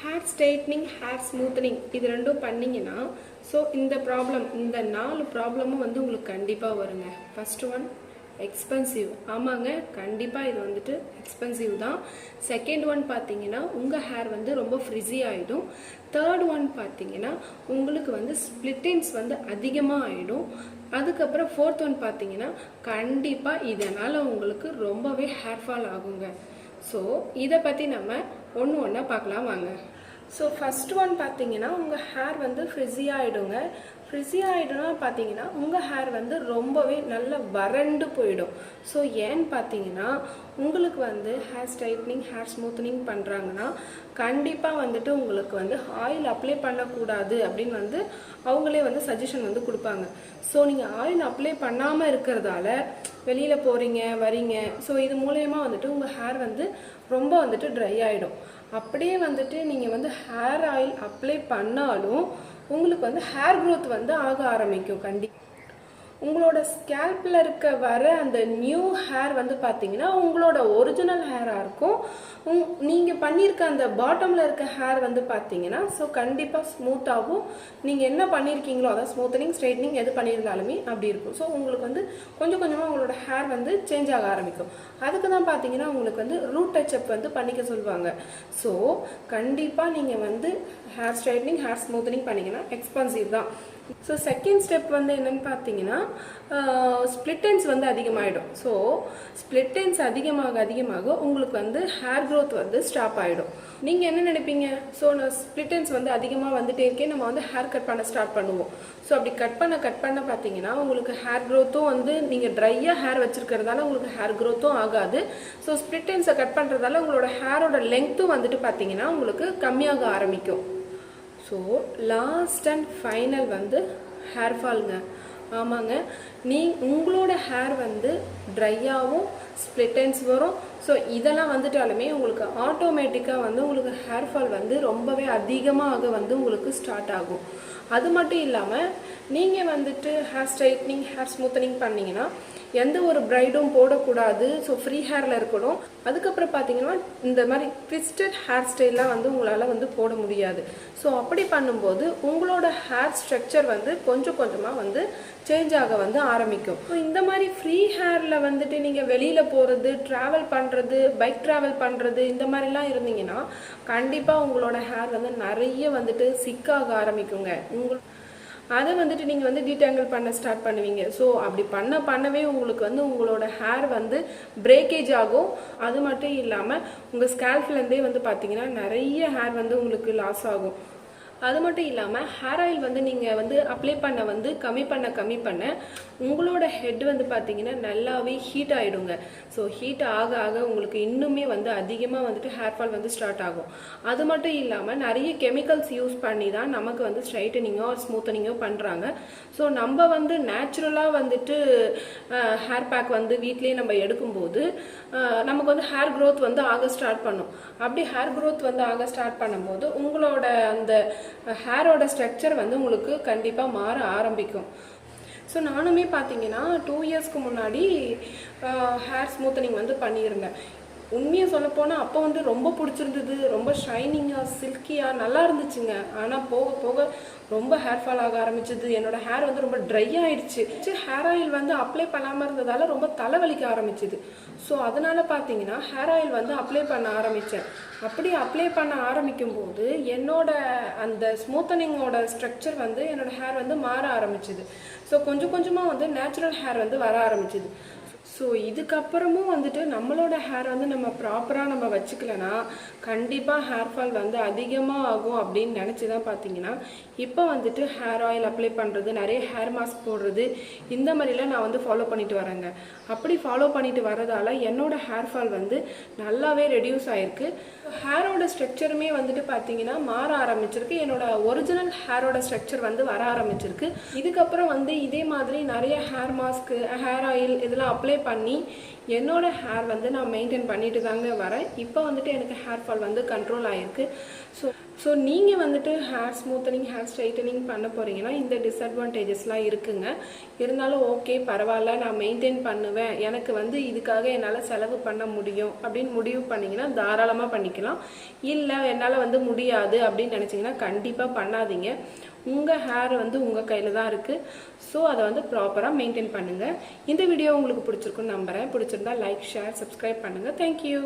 Hair straightening, hair smoothening இது ரெண்டும் பண்ணிங்கன்னா ஸோ இந்த ப்ராப்ளம், இந்த 4 ப்ராப்ளமும் வந்து உங்களுக்கு கண்டிப்பாக வருங்க. First one expensive. ஆமாங்க, கண்டிப்பாக இது வந்துட்டு எக்ஸ்பென்சிவ் தான். செகண்ட் ஒன் பார்த்தீங்கன்னா உங்கள் ஹேர் வந்து ரொம்ப ஃப்ரிஸி ஆகிடும். தேர்ட் ஒன் பார்த்தீங்கன்னா உங்களுக்கு வந்து ஸ்ப்ளிட்டின்ஸ் வந்து அதிகமாக ஆகிடும். அதுக்கப்புறம் ஃபோர்த் ஒன் பார்த்தீங்கன்னா கண்டிப்பாக இதனால் உங்களுக்கு ரொம்பவே ஹேர் ஃபால் ஆகுங்க. ஸோ இதை பற்றி நம்ம ஒன்று ஒன்றா பார்க்கலாம் வாங்க. ஸோ ஃபஸ்ட் ஒன் பார்த்தீங்கன்னா உங்கள் ஹேர் வந்து ஃப்ரிஸி ஆகிடுங்க. ஃப்ரிஸி ஆகிடும்னா பார்த்தீங்கன்னா உங்கள் ஹேர் வந்து ரொம்பவே நல்லா வறண்டு போயிடும். ஸோ ஏன்னு பார்த்தீங்கன்னா உங்களுக்கு வந்து ஹேர் ஸ்ட்ரைட்னிங், ஹேர் ஸ்மூத்தனிங் பண்ணுறாங்கன்னா கண்டிப்பாக வந்துட்டு உங்களுக்கு வந்து ஆயில் அப்ளை பண்ணக்கூடாது அப்படின்னு வந்து அவங்களே வந்து சஜஷன் வந்து கொடுப்பாங்க. ஸோ நீங்கள் ஆயில் அப்ளை பண்ணாமல் இருக்கிறதால வெளியில் போகிறீங்க வரீங்க, ஸோ இது மூலயமா வந்துட்டு உங்கள் ஹேர் வந்து ரொம்ப வந்துட்டு ட்ரை ஆகிடும். அப்படியே வந்துட்டு நீங்கள் வந்து ஹேர் ஆயில் அப்ளை பண்ணாலும் உங்களுக்கு வந்து ஹேர் க்ரோத் வந்து ஆக ஆரம்பிக்கும். உங்களோட ஸ்கேல்பில் இருக்க வர அந்த நியூ ஹேர் வந்து பார்த்தீங்கன்னா உங்களோட ஒரிஜினல் ஹேராக இருக்கும். நீங்கள் பண்ணியிருக்க அந்த பாட்டமில் இருக்க ஹேர் வந்து பார்த்தீங்கன்னா ஸோ கண்டிப்பாக ஸ்மூத்தாகவும் நீங்கள் என்ன பண்ணியிருக்கீங்களோ அதாவது ஸ்மூத்தனிங், ஸ்ட்ரைட்னிங் எது பண்ணியிருந்தாலுமே அப்படி இருக்கும். ஸோ உங்களுக்கு வந்து கொஞ்சம் கொஞ்சமாக உங்களோட ஹேர் வந்து சேஞ்ச் ஆக ஆரம்பிக்கும். அதுக்கு தான் பார்த்தீங்கன்னா உங்களுக்கு வந்து ரூட் டச்சப் வந்து பண்ணிக்க சொல்லுவாங்க. ஸோ கண்டிப்பாக நீங்கள் வந்து ஹேர் ஸ்ட்ரைட்னிங், ஹேர் ஸ்மூத்தனிங் பண்ணிங்கன்னா எக்ஸ்பென்சிவ் தான். ஸோ செகண்ட் ஸ்டெப் வந்து என்னென்னு பார்த்தீங்கன்னா ஸ்ப்ளிட்டன்ஸ் வந்து அதிகமாகிடும். ஸோ ஸ்ப்ளிட்டன்ஸ் அதிகமாக உங்களுக்கு வந்து ஹேர் க்ரோத் வந்து ஸ்டாப் ஆகிடும். நீங்கள் என்ன நினைப்பீங்க, ஸோ நான் ஸ்ப்ளிட்டன்ஸ் வந்து அதிகமாக வந்துட்டே இருக்கேன், நம்ம வந்து ஹேர் கட் பண்ண ஸ்டார்ட் பண்ணுவோம். ஸோ அப்படி கட் பண்ண பார்த்தீங்கன்னா உங்களுக்கு ஹேர் க்ரோத்தும் வந்து நீங்கள் ட்ரையாக ஹேர் வச்சுருக்கிறதால உங்களுக்கு ஹேர் க்ரோத்தும் ஆகாது. ஸோ ஸ்ப்ளிட்டன்ஸை கட் பண்ணுறதால உங்களோட ஹேரோட லெங்க்த்தும் வந்துட்டு பார்த்தீங்கன்னா உங்களுக்கு கம்மியாக ஆரம்பிக்கும். ஸோ லாஸ்ட் அண்ட் ஃபைனல் வந்து ஹேர் ஃபால்ங்க. ஆமாங்க, உங்களோட ஹேர் வந்து ட்ரையாகவும் ஸ்ப்ளிட்டன்ஸ் வரும். ஸோ இதெல்லாம் வந்துட்டாலுமே உங்களுக்கு ஆட்டோமேட்டிக்காக வந்து உங்களுக்கு ஹேர் ஃபால் வந்து ரொம்பவே அதிகமாக வந்து உங்களுக்கு ஸ்டார்ட் ஆகும். அது மட்டும் இல்லாமல் நீங்கள் வந்துட்டு ஹேர் ஸ்ட்ரைட்னிங், ஹேர் ஸ்மூத்தனிங் பண்ணிங்கன்னா எந்த ஒரு பிரைடும் போடக்கூடாது. ஸோ ஃப்ரீ ஹேரில் இருக்கணும். அதுக்கப்புறம் பார்த்தீங்கன்னா இந்த மாதிரி ட்விஸ்டட் ஹேர் ஸ்டைல்லாம் வந்து உங்களால் வந்து போட முடியாது. ஸோ அப்படி பண்ணும்போது உங்களோட ஹேர் ஸ்ட்ரக்சர் வந்து கொஞ்சம் கொஞ்சமாக வந்து சேஞ்ச் ஆக வந்து ஆரம்பிக்கும். ஸோ இந்த மாதிரி ஃப்ரீ ஹேரில் வந்துட்டு நீங்கள் வெளியில் போகிறது, ட்ராவல் பண்ணுறது, பைக் ட்ராவல் பண்ணுறது இந்த மாதிரிலாம் இருந்தீங்கன்னா கண்டிப்பாக உங்களோட ஹேர் வந்து நிறைய வந்துட்டு சிக்காக ஆரம்பிக்குங்க. அதை வந்துட்டு நீங்கள் வந்து டீடாங்கிள் பண்ண ஸ்டார்ட் பண்ணுவீங்க. ஸோ அப்படி பண்ணவே உங்களுக்கு வந்து உங்களோட ஹேர் வந்து பிரேக்கேஜ் ஆகும். அது மட்டும் இல்லாமல் உங்கள் ஸ்கேல்ப்லேருந்தே வந்து பார்த்தீங்கன்னா நிறைய ஹேர் வந்து உங்களுக்கு லாஸ் ஆகும். அது மட்டும் இல்லாமல் ஹேர் ஆயில் வந்து நீங்கள் வந்து அப்ளை பண்ண வந்து கம்மி பண்ண உங்களோட ஹெட் வந்து பார்த்தீங்கன்னா நல்லாவே ஹீட் ஆகிடுங்க. ஸோ ஹீட் ஆக உங்களுக்கு இன்னுமே வந்து அதிகமாக வந்துட்டு ஹேர் ஃபால் வந்து ஸ்டார்ட் ஆகும். அது மட்டும் இல்லாமல் நிறைய கெமிக்கல்ஸ் யூஸ் பண்ணி தான் நமக்கு வந்து ஸ்ட்ரைட்டனிங்கோ ஸ்மூத்தனிங்கோ பண்ணுறாங்க. ஸோ நம்ம வந்து நேச்சுரலாக வந்துட்டு ஹேர் பேக் வந்து வீட்லேயே நம்ம எடுக்கும்போது நமக்கு வந்து ஹேர் க்ரோத் வந்து ஆக ஸ்டார்ட் பண்ணும். அப்படி ஹேர் க்ரோத் வந்து ஆக ஸ்டார்ட் பண்ணும்போது உங்களோட அந்த ஹேரோட ஸ்ட்ரக்சர் வந்து உங்களுக்கு கண்டிப்பாக மாற ஆரம்பிக்கும். ஸோ நானுமே பார்த்தீங்கன்னா 2 இயர்ஸ்க்கு முன்னாடி ஹேர் ஸ்மூத்தனிங் வந்து பண்ணியிருந்தேன். உண்மையை சொல்லப்போனால் அப்போ வந்து ரொம்ப பிடிச்சிருந்தது, ரொம்ப ஷைனிங்காக சில்கியாக நல்லா இருந்துச்சுங்க. ஆனால் போக போக ரொம்ப ஹேர் ஃபால் ஆக ஆரம்பிச்சிது. என்னோட ஹேர் வந்து ரொம்ப ட்ரை ஆகிடுச்சு. ஹேர் ஆயில் வந்து அப்ளை பண்ணாமல் இருந்ததால் ரொம்ப தலைவலிக்க ஆரம்பிச்சிது. ஸோ அதனால் பார்த்தீங்கன்னா ஹேர் ஆயில் வந்து அப்ளை பண்ண ஆரம்பித்தேன். அப்படி அப்ளை பண்ண ஆரம்பிக்கும் போது என்னோட அந்த ஸ்மூத்தனிங்கோட ஸ்ட்ரக்சர் வந்து என்னோட ஹேர் வந்து மாற ஆரம்பிச்சிது. ஸோ கொஞ்சம் கொஞ்சமாக வந்து நேச்சுரல் ஹேர் வந்து வர ஆரம்பிச்சிது. ஸோ இதுக்கப்புறமும் வந்துட்டு நம்மளோட ஹேர் வந்து நம்ம ப்ராப்பராக நம்ம வச்சுக்கலன்னா கண்டிப்பாக ஹேர் ஃபால் வந்து அதிகமாக ஆகும் அப்படின்னு நினச்சி தான் பார்த்தீங்கன்னா இப்போ வந்துட்டு ஹேர் ஆயில் அப்ளை பண்ணுறது, நிறைய ஹேர் மாஸ்க் போடுறது இந்த மாதிரிலாம் நான் வந்து ஃபாலோ பண்ணிட்டு வரேங்க. அப்படி ஃபாலோ பண்ணிட்டு வரதால என்னோட ஹேர் ஃபால் வந்து நல்லாவே ரெடியூஸ் ஆகிருக்கு. ஹேரோட ஸ்ட்ரக்சருமே வந்துட்டு பார்த்தீங்கன்னா மாற ஆரம்பிச்சிருக்கு. என்னோட ஒரிஜினல் ஹேரோட ஸ்ட்ரக்சர் வந்து வர ஆரம்பிச்சிருக்கு. இதுக்கப்புறம் வந்து இதே மாதிரி நிறைய ஹேர் மாஸ்க்கு, ஹேர் ஆயில் இதெல்லாம் அப்ளை பண்ணி என்னோட ஹேர் வந்து நான் மெயின்டைன் பண்ணிட்டு தாங்க வரேன். இப்போ வந்துட்டு எனக்கு ஹேர் ஃபால் வந்து கண்ட்ரோல் ஆகிருக்கு. ஸோ நீங்கள் வந்துட்டு ஹேர் ஸ்மூத்தனிங், ஹேர் ஸ்ட்ரைட்டனிங் பண்ண போகிறீங்கன்னா இந்த டிஸ்அட்வான்டேஜஸ்லாம் இருக்குங்க. இருந்தாலும் ஓகே, பரவாயில்ல, நான் மெயின்டைன் பண்ணுவேன், எனக்கு வந்து இதுக்காக என்னால் செலவு பண்ண முடியும் அப்படின்னு முடிவு பண்ணிங்கன்னா தாராளமாக பண்ணிக்கலாம். இல்லை என்னால் வந்து முடியாது அப்படின்னு நினச்சிங்கன்னா கண்டிப்பாக பண்ணாதீங்க. உங்கள் ஹேர் வந்து உங்கள் கையில் தான் இருக்குது. ஸோ அதை வந்து ப்ராப்பராக மெயின்டைன் பண்ணுங்கள். இந்த வீடியோ உங்களுக்கு பிடிச்சிருக்குன்னு நம்புகிறேன். பிடிச்சிருந்தா லைக், ஷேர், சப்ஸ்கிரைப் பண்ணுங்கள். தேங்க்யூ.